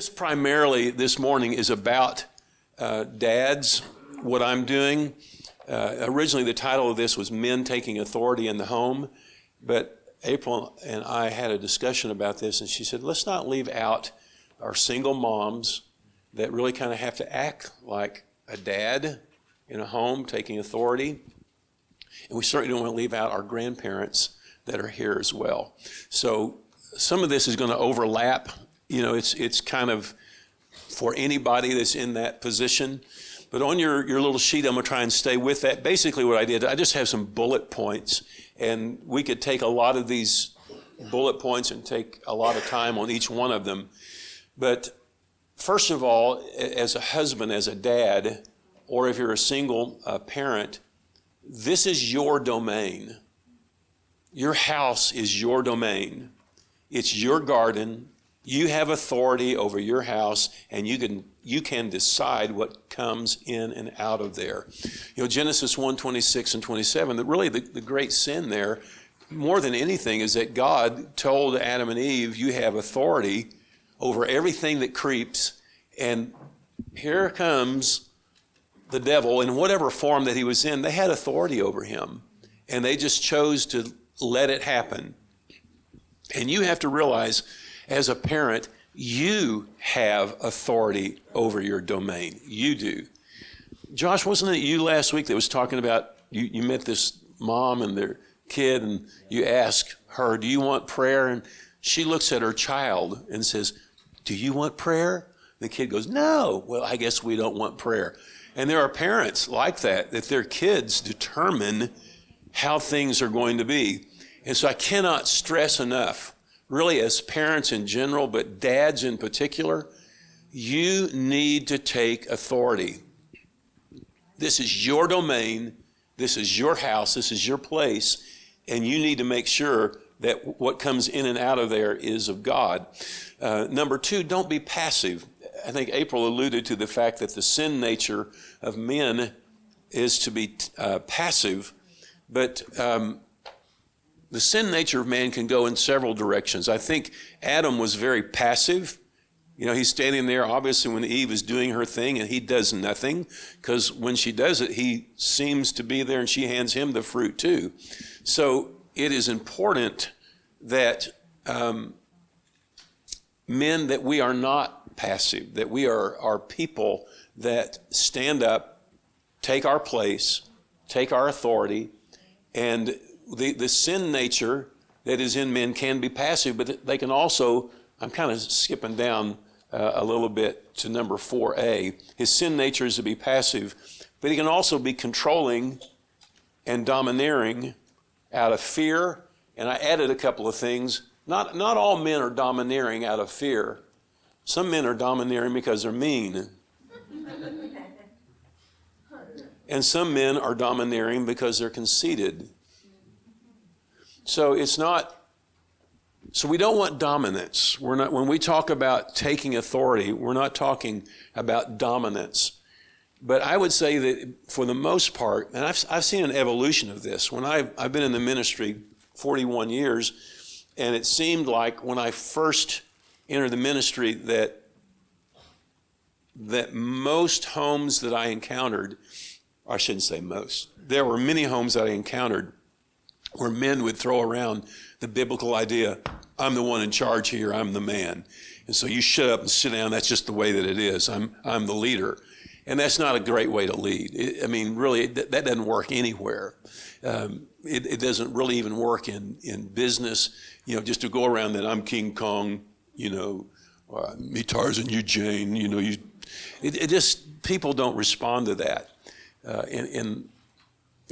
This primarily this morning is about dads, what I'm doing. Originally the title of this was Men Taking Authority in the Home, but April and I had a discussion about this, and she said, let's not leave out our single moms that really kind of have to act like a dad in a home taking authority. And we certainly don't want to leave out our grandparents that are here as well. So some of this is going to overlap. You know, it's kind of for anybody that's in that position. But on your little sheet, I'm going to try and stay with that. Basically what I did, I just have some bullet points, and we could take a lot of these bullet points and take a lot of time on each one of them. But first of all, as a husband, as a dad, or if you're a single parent, this is your domain. Your house is your domain. It's your garden. You have authority over your house, and you can decide what comes in and out of there. You know, Genesis 1:26 and 27, that really the great sin there, more than anything, is that God told Adam and Eve, you have authority over everything that creeps, and here comes the devil in whatever form that he was in. They had authority over him, and they just chose to let it happen. And you have to realize, as a parent, you have authority over your domain. You do. Josh, wasn't it you last week that was talking about, you met this mom and their kid, and you ask her, do you want prayer? And she looks at her child and says, do you want prayer? The kid goes, no. Well, I guess we don't want prayer. And there are parents like that their kids determine how things are going to be. And so I cannot stress enough, really as parents in general, but dads in particular, you need to take authority. This is your domain, this is your house, this is your place, and you need to make sure that what comes in and out of there is of God. Number two, don't be passive. I think April alluded to the fact that the sin nature of men is to be passive, but the sin nature of man can go in several directions. I think Adam was very passive. You know, he's standing there, obviously, when Eve is doing her thing, and he does nothing, because when she does it, he seems to be there, and she hands him the fruit too. So it is important that men, that we are not passive, that we are people that stand up, take our place, take our authority, and the sin nature that is in men can be passive, but they can also, I'm kind of skipping down a little bit to number 4A. His sin nature is to be passive, but he can also be controlling and domineering out of fear. And I added a couple of things. Not all men are domineering out of fear. Some men are domineering because they're mean. And some men are domineering because they're conceited. So we don't want dominance. When we talk about taking authority, we're not talking about dominance. But I would say that for the most part, and I've seen an evolution of this. When I've been in the ministry 41 years, and it seemed like when I first entered the ministry that most homes that I encountered, I shouldn't say most, there were many homes that I encountered where men would throw around the biblical idea, I'm the one in charge here, I'm the man. And so you shut up and sit down, that's just the way that it is, I'm the leader. And that's not a great way to lead. Really, that doesn't work anywhere. It doesn't really even work in business, you know, just to go around that I'm King Kong, you know, me Tarzan, you Jane, you know, it just, people don't respond to that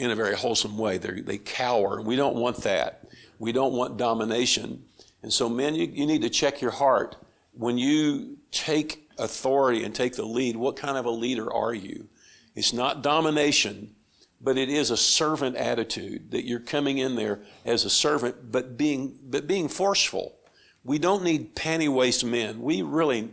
in a very wholesome way. They cower. We don't want that. We don't want domination. And so men, you need to check your heart. When you take authority and take the lead, what kind of a leader are you? It's not domination, but it is a servant attitude, that you're coming in there as a servant, but being forceful. We don't need panty waist men. We really,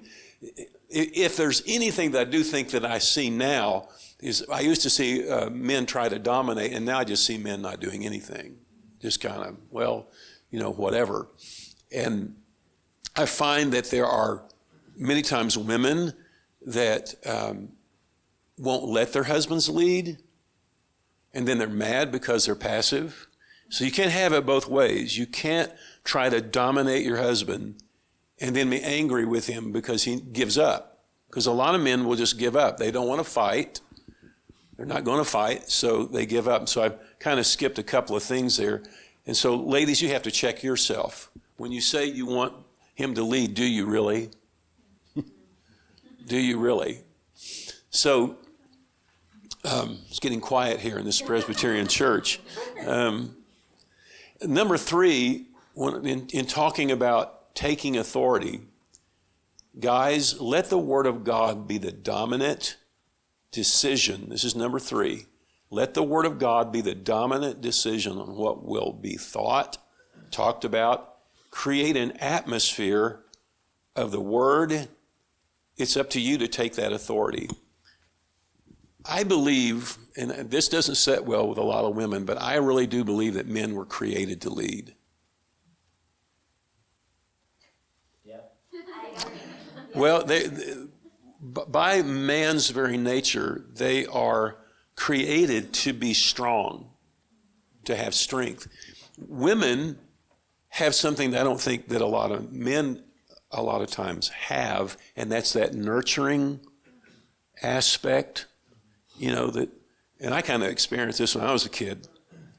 if there's anything that I do think that I see now, is I used to see men try to dominate, and now I just see men not doing anything. Just kind of, well, you know, whatever. And I find that there are many times women that won't let their husbands lead, and then they're mad because they're passive. So you can't have it both ways. You can't try to dominate your husband and then be angry with him because he gives up. Because a lot of men will just give up. They don't want to fight. They're not going to fight, so they give up. So I've kind of skipped a couple of things there. And so, ladies, you have to check yourself. When you say you want him to lead, do you really? Do you really? So, it's getting quiet here in this Presbyterian church. Number 3, in talking about taking authority, guys, let the Word of God be the dominant decision. This is number 3. Let the Word of God be the dominant decision on what will be thought, talked about. Create an atmosphere of the Word. It's up to you to take that authority. I believe, and this doesn't sit well with a lot of women, but I really do believe that men were created to lead. Yeah. Well, by man's very nature, they are created to be strong, to have strength. Women have something that I don't think that a lot of men a lot of times have, and that's that nurturing aspect. You know, that, and I kind of experienced this when I was a kid.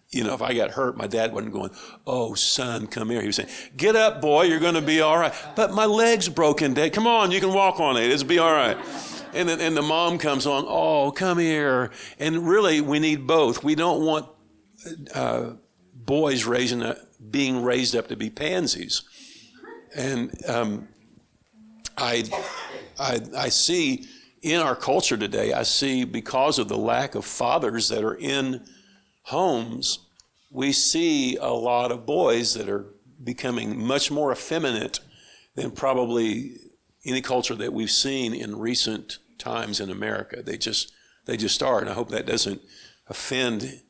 You know, if I got hurt, my dad wasn't going, "Oh, son, come here." He was saying, "Get up, boy, you're going to be all right." "But my leg's broken, Dad. Come on, you can walk on it. It'll be all right." And then the mom comes along, "Oh, come here." And really, we need both. We don't want boys being raised up to be pansies. And I see in our culture today, I see because of the lack of fathers that are in homes, we see a lot of boys that are becoming much more effeminate than probably any culture that we've seen in recent times in America. They just are, and I hope that doesn't offend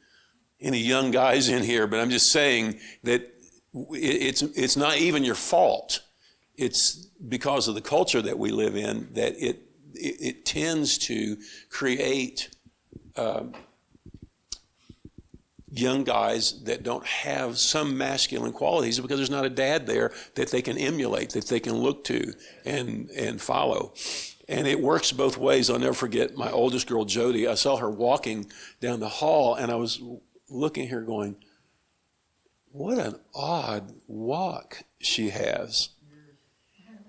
any young guys in here, but I'm just saying that it's not even your fault. It's because of the culture that we live in that it tends to create young guys that don't have some masculine qualities because there's not a dad there that they can emulate, that they can look to and follow. And it works both ways. I'll never forget my oldest girl, Jody. I saw her walking down the hall, and I was looking at her going, what an odd walk she has.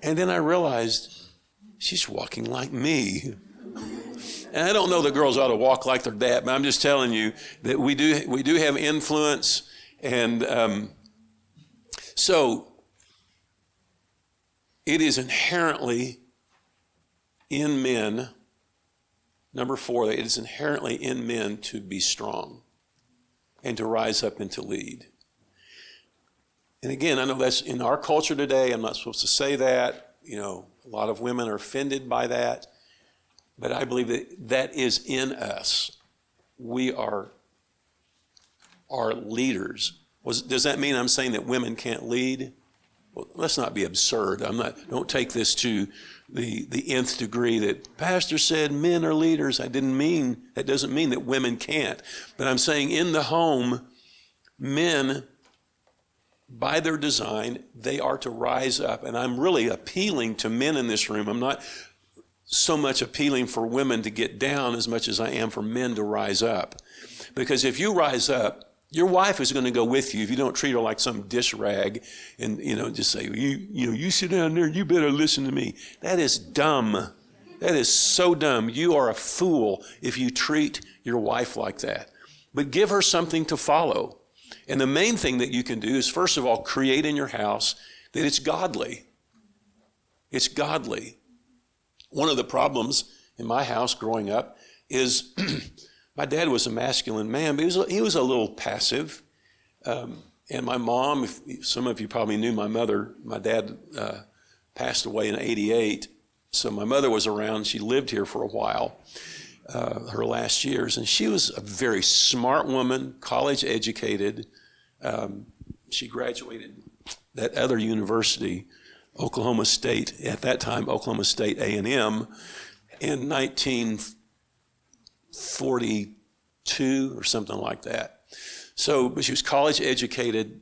And then I realized she's walking like me. And I don't know that girls ought to walk like their dad, but I'm just telling you that we do have influence. And so it is inherently in men, number 4, it is inherently in men to be strong and to rise up and to lead. And again, I know that's in our culture today. I'm not supposed to say that. You know, a lot of women are offended by that. But I believe that that is in us. We are leaders. Does that mean I'm saying that women can't lead? Well, let's not be absurd. Don't take this to the nth degree that pastor said men are leaders. That doesn't mean that women can't. But I'm saying in the home, men, by their design, they are to rise up. And I'm really appealing to men in this room. I'm not so much appealing for women to get down as much as I am for men to rise up. Because if you rise up, your wife is going to go with you if you don't treat her like some dish rag and, just say, you sit down there, you better listen to me. That is dumb. That is so dumb. You are a fool if you treat your wife like that. But give her something to follow. And the main thing that you can do is, first of all, create in your house that it's godly. It's godly. One of the problems in my house growing up is my dad was a masculine man, but he was a little passive. And my mom, some of you probably knew my dad passed away in 1988. So my mother was around. She lived here for a while, her last years. And she was a very smart woman, college educated. She graduated that other university Oklahoma State, at that time, Oklahoma State A&M, in 1942 or something like that. So, but she was college educated.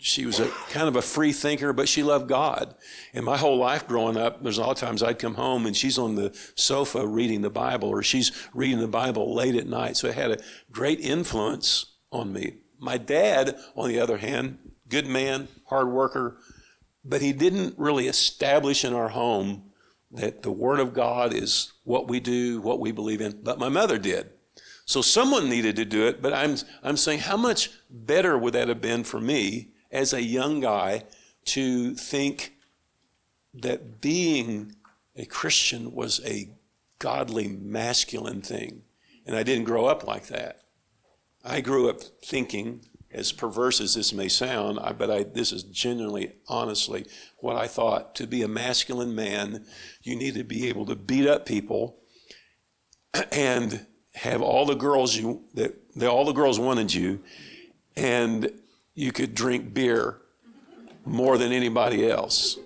She was a kind of a free thinker, but she loved God. And my whole life growing up, there's a lot of times I'd come home and she's on the sofa reading the Bible, or she's reading the Bible late at night. So it had a great influence on me. My dad, on the other hand, good man, hard worker, but he didn't really establish in our home that the Word of God is what we do, what we believe in. But my mother did. So someone needed to do it, but I'm saying, how much better would that have been for me as a young guy to think that being a Christian was a godly, masculine thing? And I didn't grow up like that. I grew up thinking, as perverse as this may sound, this is genuinely, honestly, what I thought. To be a masculine man, you need to be able to beat up people and have all the girls all the girls wanted you, and you could drink beer more than anybody else.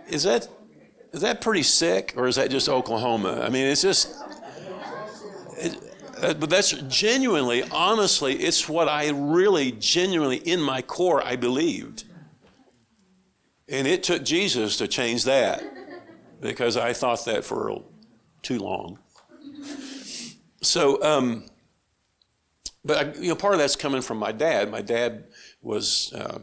Is that pretty sick, or is that just Oklahoma? I mean, it's just, but that's genuinely, honestly, it's what I really, genuinely, in my core, I believed. And it took Jesus to change that, because I thought that for too long. So, but part of that's coming from my dad. My dad was a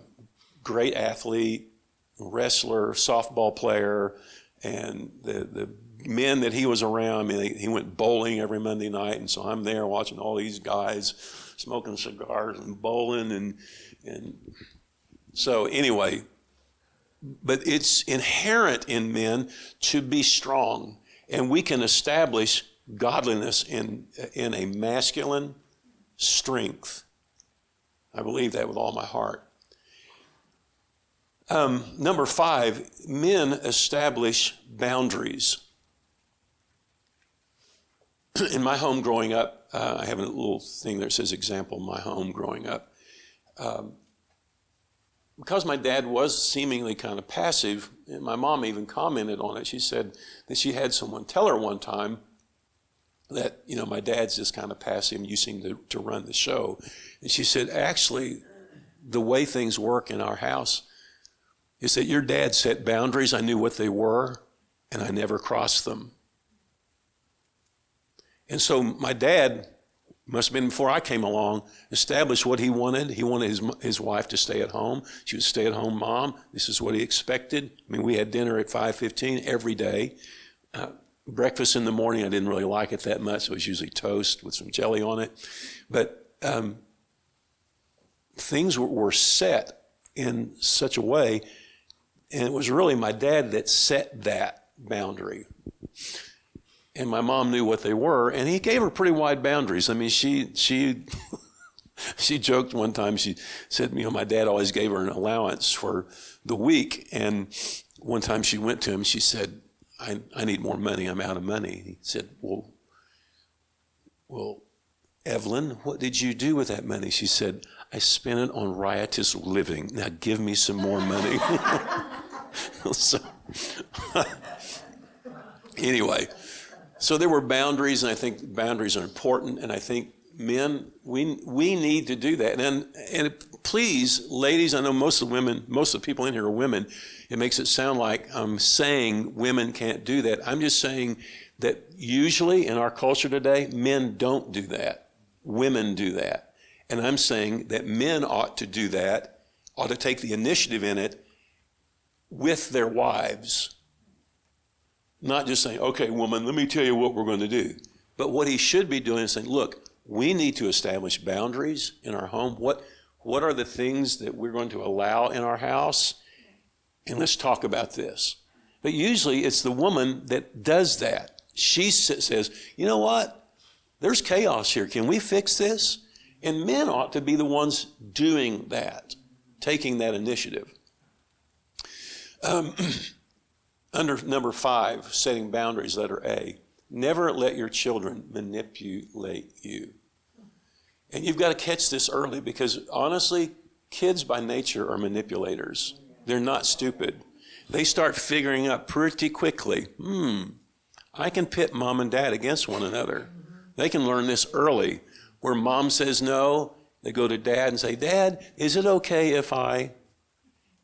great athlete, wrestler, softball player, and the men that he was around, I mean, he went bowling every Monday night, and so I'm there watching all these guys smoking cigars and bowling, and so anyway, but it's inherent in men to be strong, and we can establish godliness in a masculine strength. I believe that with all my heart. Number 5, men establish boundaries. In my home growing up, I have a little thing that says example, my home growing up. Because my dad was seemingly kind of passive, and my mom even commented on it. She said that she had someone tell her one time that, my dad's just kind of passive and you seem to run the show. And she said, actually, the way things work in our house is that your dad set boundaries. I knew what they were, and I never crossed them. And so my dad, must have been before I came along, established what he wanted. He wanted his wife to stay at home. She was a stay-at-home mom. This is what he expected. I mean, we had dinner at 5:15 every day. Breakfast in the morning, I didn't really like it that much. It was usually toast with some jelly on it. But things were set in such a way, and it was really my dad that set that boundary. And my mom knew what they were, and he gave her pretty wide boundaries. I mean, she joked one time, she said, my dad always gave her an allowance for the week. And one time she went to him, she said, I need more money, I'm out of money. He said, well, Evelyn, what did you do with that money? She said, I spent it on riotous living. Now give me some more money. So, anyway, so there were boundaries, and I think boundaries are important, and I think men, we need to do that. And please, ladies, I know most of the people in here are women. It makes it sound like I'm saying women can't do that. I'm just saying that usually in our culture today, men don't do that. Women do that. And I'm saying that men ought to do that, ought to take the initiative in it with their wives. Not just saying, okay, woman, let me tell you what we're going to do. But what he should be doing is saying, look, we need to establish boundaries in our home. What are the things that we're going to allow in our house? And let's talk about this. But usually it's the woman that does that. She says, you know what? There's chaos here. Can we fix this? And men ought to be the ones doing that, taking that initiative. Under number 5, setting boundaries, letter A, never let your children manipulate you. And you've got to catch this early, because honestly, kids by nature are manipulators. They're not stupid. They start figuring out pretty quickly, I can pit mom and dad against one another. They can learn this early. Where mom says no, they go to dad and say, Dad, is it okay if I,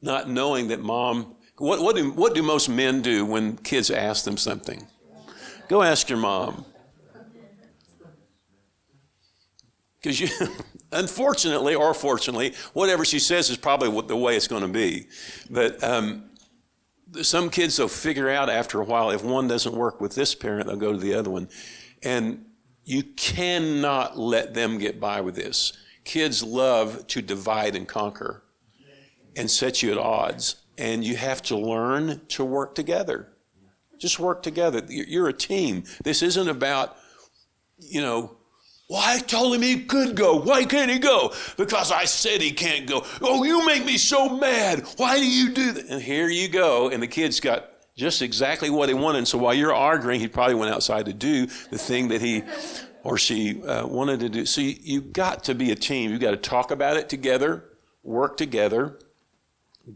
not knowing that mom, what do most men do when kids ask them something? Go ask your mom. Because you, unfortunately or fortunately, whatever she says is probably the way it's going to be. But some kids, they'll figure out after a while, if one doesn't work with this parent, they'll go to the other one. And you cannot let them get by with this. Kids love to divide and conquer and set you at odds. And you have to learn to work together. Just work together. You're a team. This isn't about, well, I told him he could go. Why can't he go? Because I said he can't go. Oh, you make me so mad. Why do you do that? And here you go. And the kid's got just exactly what he wanted. And so while you're arguing, he probably went outside to do the thing that he or she wanted to do. So you've got to be a team. You've got to talk about it together, work together.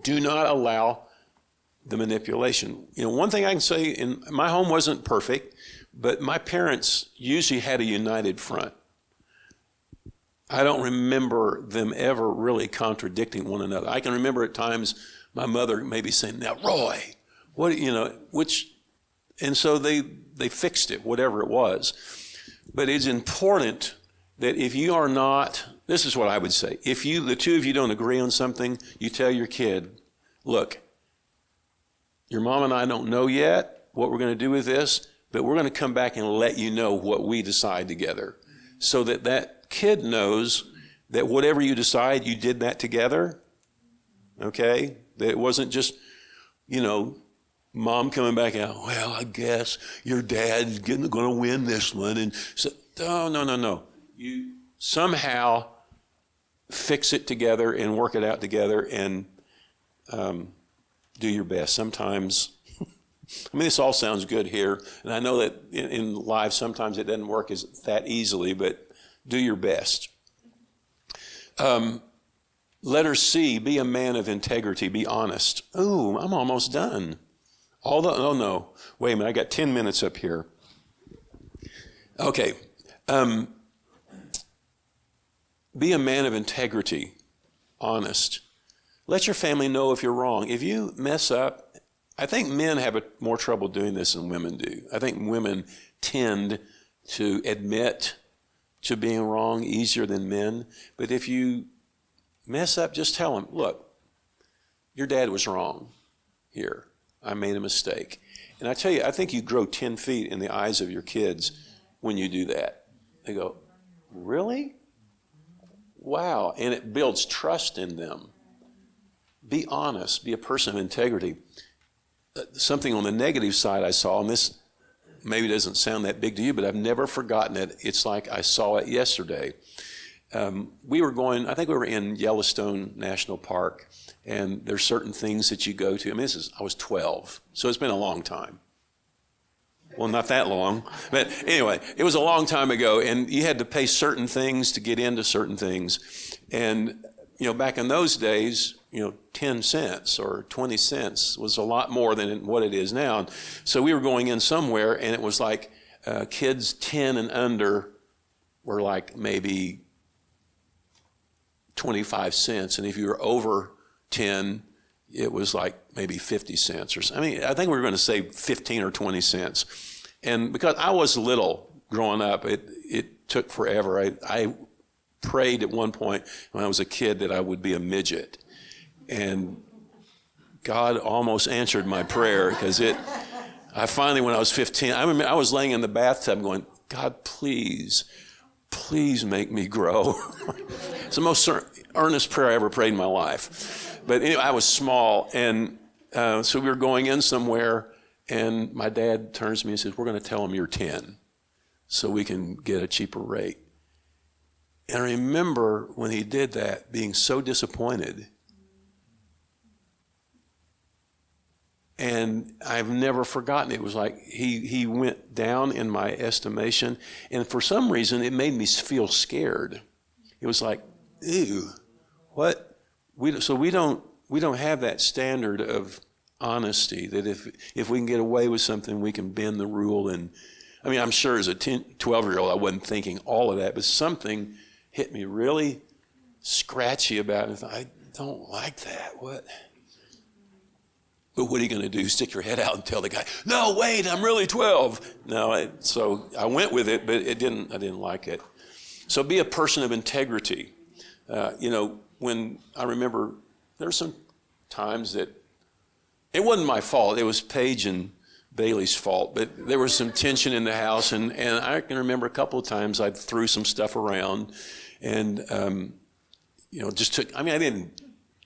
Do not allow the manipulation. One thing I can say, in my home wasn't perfect, but my parents usually had a united front. I don't remember them ever really contradicting one another. I can remember at times my mother maybe saying, now, Roy, and so they fixed it, whatever it was. But it's important that if you are not, this is what I would say, if the two of you don't agree on something, you tell your kid, look, your mom and I don't know yet what we're going to do with this, but we're going to come back and let you know what we decide together, so that that kid knows that whatever you decide, you did that together, okay? That it wasn't just, mom coming back out, well, I guess your dad's going to win this one. And so, no. You somehow fix it together and work it out together and do your best. Sometimes, this all sounds good here, and I know that in life sometimes it doesn't work that easily, but do your best. Letter C, be a man of integrity, be honest. Ooh, I'm almost done. No. Wait a minute, I got 10 minutes up here. Okay. Be a man of integrity, honest. Let your family know if you're wrong. If you mess up, I think men have more trouble doing this than women do. I think women tend to admit to being wrong easier than men. But if you mess up, just tell them, look, your dad was wrong here. I made a mistake. And I tell you, I think you grow 10 feet in the eyes of your kids when you do that. They go, really? Wow. And it builds trust in them. Be honest. Be a person of integrity. Something on the negative side I saw, and this maybe doesn't sound that big to you, but I've never forgotten it. It's like I saw it yesterday. I think we were in Yellowstone National Park, and there's certain things that you go to. I was 12, so it's been a long time. Well, not that long, but anyway, it was a long time ago, and you had to pay certain things to get into certain things. And, back in those days, 10 cents or 20 cents was a lot more than what it is now. So we were going in somewhere, and it was like kids 10 and under were like maybe 25 cents. And if you were over 10, it was like maybe 50 cents or something. I think we were going to say 15 or 20 cents. And because I was little growing up, it took forever. I prayed at one point when I was a kid that I would be a midget. And God almost answered my prayer because I finally, when I was 15, I remember I was laying in the bathtub going, God, please make me grow. It's the most earnest prayer I ever prayed in my life. But anyway, I was small, and so we were going in somewhere, and my dad turns to me and says, we're going to tell him you're 10 so we can get a cheaper rate. And I remember when he did that being so disappointed. And I've never forgotten it. It was like he went down in my estimation. And for some reason, it made me feel scared. It was like, ew, what? We don't we don't have that standard of honesty, that if we can get away with something, we can bend the rule. And I mean, I'm sure as a 12-year-old, I wasn't thinking all of that, but something hit me really scratchy about it. I don't like that. What? But what are you going to do? Stick your head out and tell the guy, no, wait, I'm really 12. No, so I went with it, but I didn't like it. So be a person of integrity. When I remember there were some times that it wasn't my fault. It was Paige and Bailey's fault, but there was some tension in the house, and I can remember a couple of times I threw some stuff around, and I didn't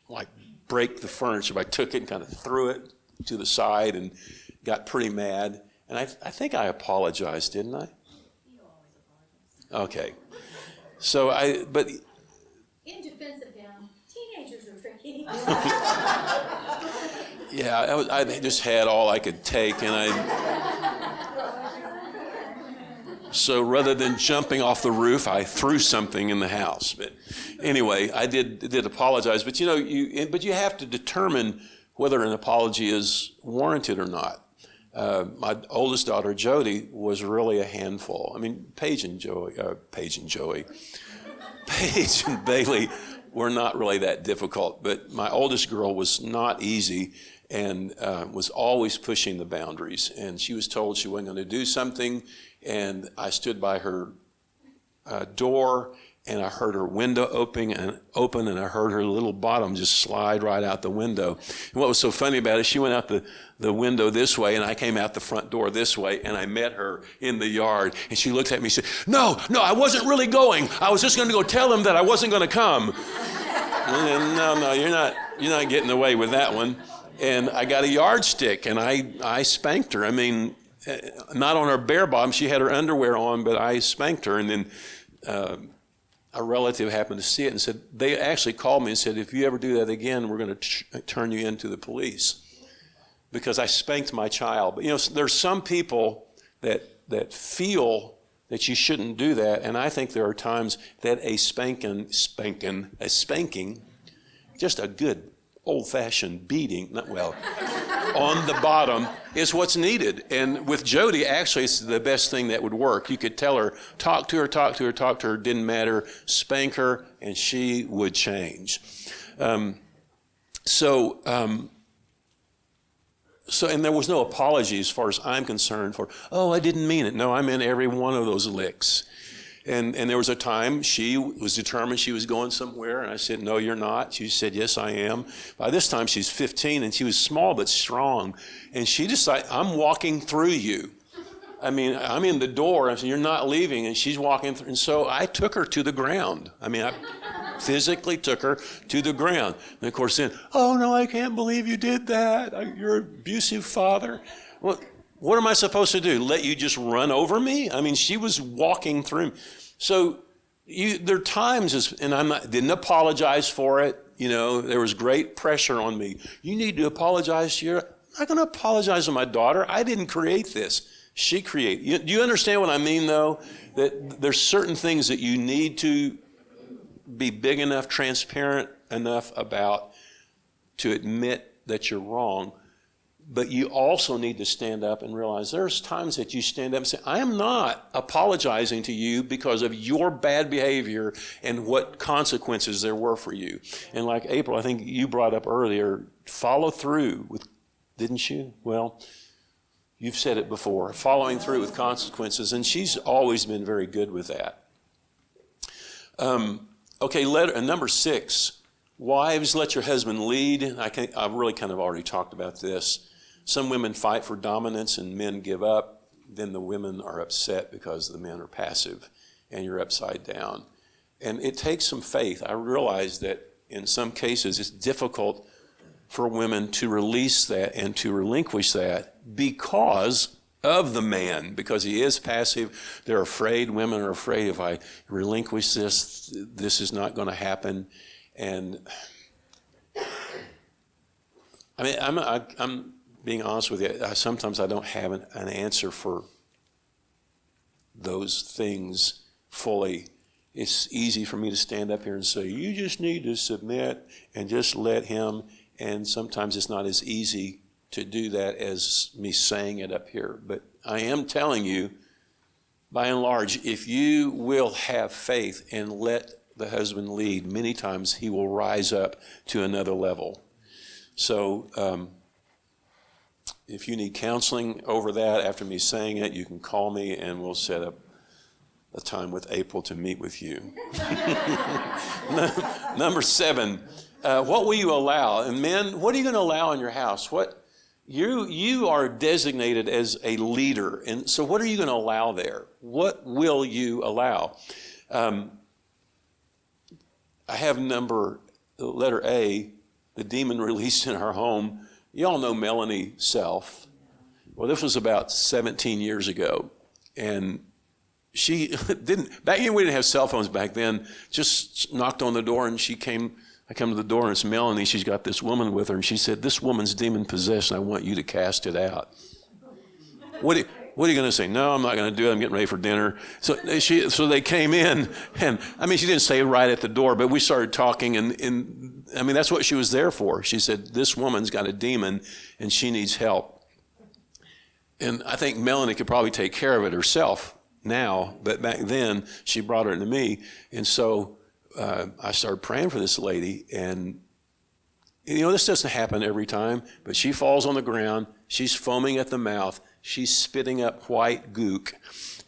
like break the furniture, but I took it and kind of threw it to the side and got pretty mad. And I think I apologized, didn't I? You always apologize. Okay. So but In defense of them, teenagers are tricky. yeah, I just had all I could take, and so rather than jumping off the roof, I threw something in the house. But anyway, I did apologize. But you have to determine whether an apology is warranted or not. My oldest daughter, Jody, was really a handful. I mean, Paige and Bailey were not really that difficult. But my oldest girl was not easy and was always pushing the boundaries. And she was told she wasn't going to do something. And I stood by her door, and I heard her window open, and I heard her little bottom just slide right out the window. And what was so funny about it, she went out the window this way, and I came out the front door this way, and I met her in the yard. And she looked at me and said, no, I wasn't really going. I was just going to go tell him that I wasn't going to come. And, no, you're not getting away with that one. And I got a yardstick, and I spanked her. I mean, not on her bare bottom. She had her underwear on, but I spanked her. And then a relative happened to see it and said, they actually called me and said, if you ever do that again, we're going to turn you into the police, because I spanked my child. But there's some people that feel that you shouldn't do that, and I think there are times that a spanking, just a good old-fashioned beating, on the bottom is what's needed. And with Jody, actually, it's the best thing that would work. You could tell her, talk to her, didn't matter, spank her, and she would change. So and there was no apology as far as I'm concerned for, I didn't mean it. No, I meant every one of those licks. And there was a time she was determined she was going somewhere, and I said, no, you're not. She said, yes, I am. By this time, she's 15, and she was small but strong. And she decided, I'm walking through you. I mean, I'm in the door. I said, you're not leaving. And she's walking through. And so I took her to the ground. I mean, I physically took her to the ground. And, of course, then, oh, no, I can't believe you did that. You're an abusive father. Well, what am I supposed to do? Let you just run over me? I mean, she was walking through me. So there are times, and didn't apologize for it. There was great pressure on me. You need to apologize to I'm not going to apologize to my daughter. I didn't create this. She created. Do you understand what I mean, though? That there's certain things that you need to be big enough, transparent enough about to admit that you're wrong. But you also need to stand up and realize there's times that you stand up and say, I am not apologizing to you because of your bad behavior and what consequences there were for you. And like April, I think you brought up earlier, follow through with, didn't you? Well, you've said it before, following through with consequences, and she's always been very good with that. Number 6, wives, let your husband lead. I've really kind of already talked about this. Some women fight for dominance and men give up. Then the women are upset because the men are passive and you're upside down. And it takes some faith. I realize that in some cases it's difficult for women to release that and to relinquish that because of the man, because he is passive. They're afraid. Women are afraid, if I relinquish this is not going to happen. And I mean, I'm being honest with you. Sometimes I don't have an answer for those things fully. It's easy for me to stand up here and say, you just need to submit and just let him. And sometimes it's not as easy to do that as me saying it up here. But I am telling you, by and large, if you will have faith and let the husband lead, many times he will rise up to another level. So if you need counseling over that after me saying it, you can call me and we'll set up a time with April to meet with you. Number 7, what will you allow? And men, what are you going to allow in your house? What you are designated as a leader, and so what are you going to allow there? What will you allow? I have letter A, the demon released in our home. You all know Melanie Self. Well, this was about 17 years ago, and she back then we didn't have cell phones back then, just knocked on the door and I come to the door and it's Melanie, she's got this woman with her and she said, this woman's demon possessed and I want you to cast it out. What are you going to say? No, I'm not going to do it. I'm getting ready for dinner. So they came in and she didn't say it right at the door, but we started talking and that's what she was there for. She said, this woman's got a demon and she needs help. And I think Melanie could probably take care of it herself now, but back then she brought her to me, and so I started praying for this lady, and this doesn't happen every time, but she falls on the ground, she's foaming at the mouth, she's spitting up white gook,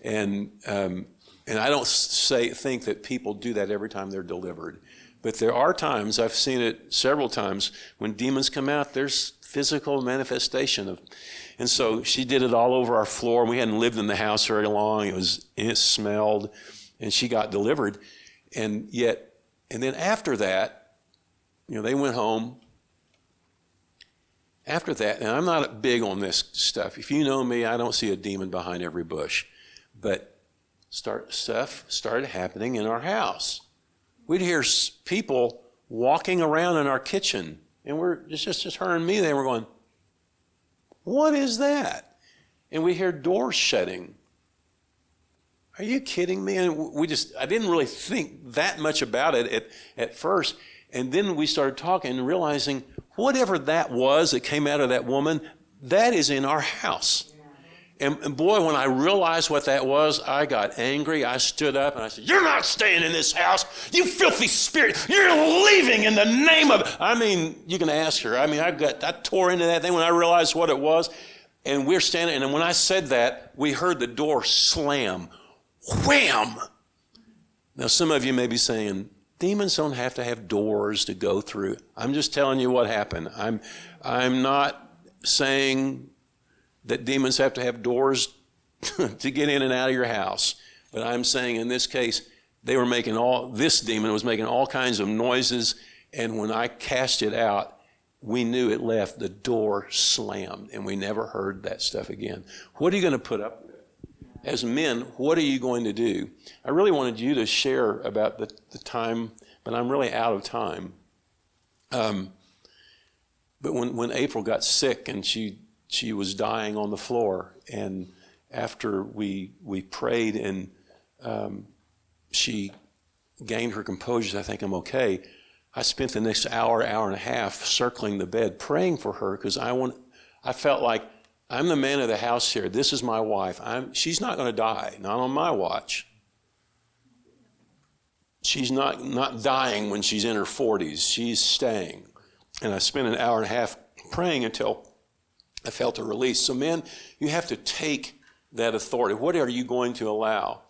and I don't think that people do that every time they're delivered, but there are times, I've seen it several times, when demons come out, there's physical manifestation of. And so she did it all over our floor. We hadn't lived in the house very long. It smelled, and she got delivered. And then after that, they went home. After that, and I'm not big on this stuff. If you know me, I don't see a demon behind every bush. But stuff started happening in our house. We'd hear people walking around in our kitchen, and it's just her and me. They were going, what is that? And we hear doors shutting. Are you kidding me? And I didn't really think that much about it at first. And then we started talking and realizing whatever that was that came out of that woman, that is in our house. And boy, when I realized what that was, I got angry. I stood up and I said, you're not staying in this house. You filthy spirit. You're leaving in the name of... you can ask her. I tore into that thing when I realized what it was. And we're standing, and when I said that, we heard the door slam. Wham! Now, some of you may be saying, demons don't have to have doors to go through. I'm just telling you what happened. I'm not saying that demons have to have doors to get in and out of your house. But I'm saying in this case, this demon was making all kinds of noises, and when I cast it out, we knew it left. The door slammed, and we never heard that stuff again. What are you going to put up with? As men, what are you going to do? I really wanted you to share about the time, but I'm really out of time. But when April got sick and she was dying on the floor, and after we prayed and she gained her composure, I think I'm okay. I spent the next hour and a half circling the bed praying for her because I felt like I'm the man of the house here. This is my wife. She's not going to die, not on my watch. She's not dying when she's in her 40s. She's staying. And I spent an hour and a half praying until I felt a release. So men, you have to take that authority. What are you going to allow?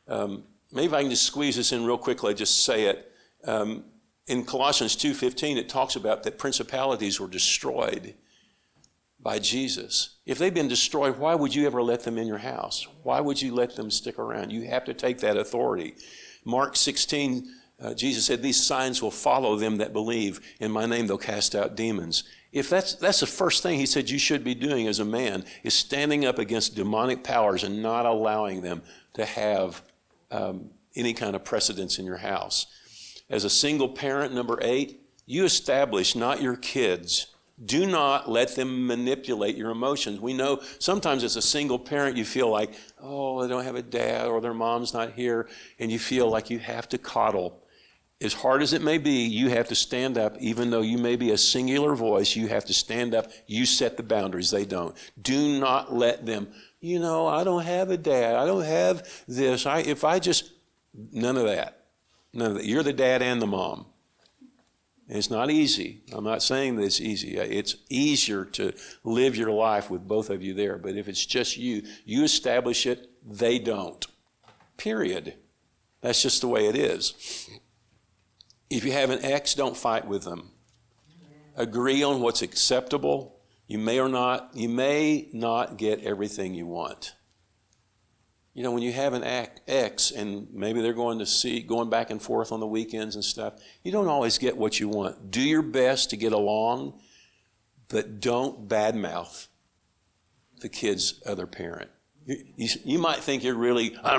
Maybe if I can just squeeze this in real quickly, just say it. In Colossians 2:15, it talks about that principalities were destroyed by Jesus. If they've been destroyed, why would you ever let them in your house? Why would you let them stick around? You have to take that authority. Mark 16, Jesus said, these signs will follow them that believe. In my name, they'll cast out demons. If that's the first thing he said you should be doing as a man, is standing up against demonic powers and not allowing them to have any kind of precedence in your house. As a single parent, number 8, you establish, not your kids. Do not let them manipulate your emotions. We know sometimes as a single parent, you feel like, oh, they don't have a dad or their mom's not here, and you feel like you have to coddle. as hard as it may be, you have to stand up. Even though you may be a singular voice, you have to stand up. You set the boundaries. They don't. Do not let them, I don't have a dad. I don't have this. None of that. None of that. You're the dad and the mom. It's not easy. I'm not saying that it's easy. It's easier to live your life with both of you there. But if it's just you establish it, they don't. Period. That's just the way it is. If you have an ex, don't fight with them. Agree on what's acceptable. You may not get everything you want. When you have an ex and maybe they're going back and forth on the weekends and stuff, you don't always get what you want. Do your best to get along, but don't badmouth the kid's other parent. You might think I'm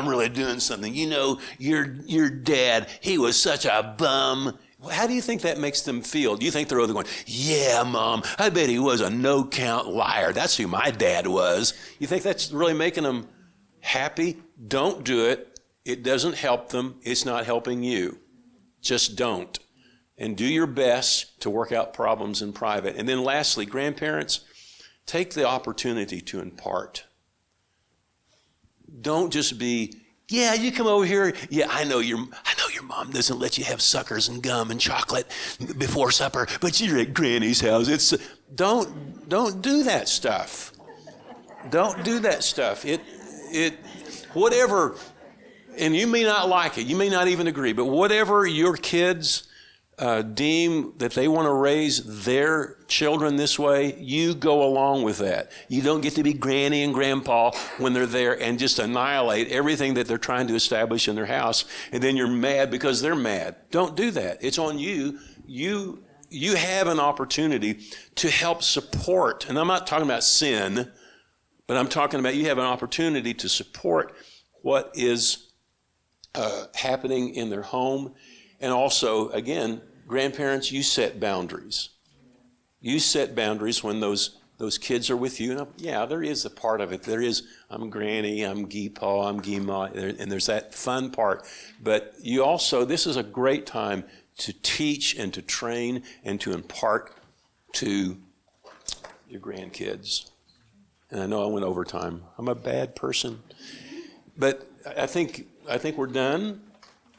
really doing something. Your dad, he was such a bum. How do you think that makes them feel? Do you think they're over going, yeah, Mom, I bet he was a no-count liar. That's who my dad was. You think that's really making them happy? Don't do it. It doesn't help them. It's not helping you. Just don't. And do your best to work out problems in private. And then lastly, grandparents, take the opportunity to impart. Don't just be, yeah, you come over here. Yeah, I know your mom doesn't let you have suckers and gum and chocolate before supper, but you're at Granny's house. Don't do that stuff. Don't do that stuff. Whatever, and you may not like it, you may not even agree, but whatever your kids deem that they want to raise their children this way, you go along with that. You don't get to be Granny and Grandpa when they're there and just annihilate everything that they're trying to establish in their house, and then you're mad because they're mad. Don't do that. It's on you. You have an opportunity to help support, and I'm not talking about sin, but I'm talking about you have an opportunity to support what is happening in their home. And also, again, grandparents, you set boundaries. You set boundaries when those kids are with you. And yeah, there is a part of it. There is, I'm Granny, I'm Geepaw, I'm Geema, and there's that fun part. But you also, this is a great time to teach and to train and to impart to your grandkids. And I know I went over time. I'm a bad person. But I think we're done.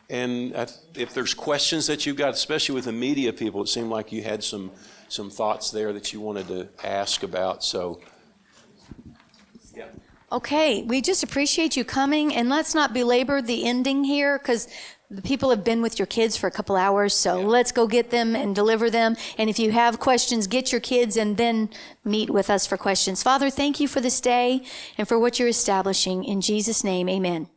And if there's questions that you've got, especially with the media people, it seemed like you had some thoughts there that you wanted to ask about. So, yeah. Okay, we just appreciate you coming, and let's not belabor the ending here because the people have been with your kids for a couple hours, so let's go get them and deliver them. And if you have questions, get your kids and then meet with us for questions. Father, thank you for this day and for what you're establishing. In Jesus' name, amen.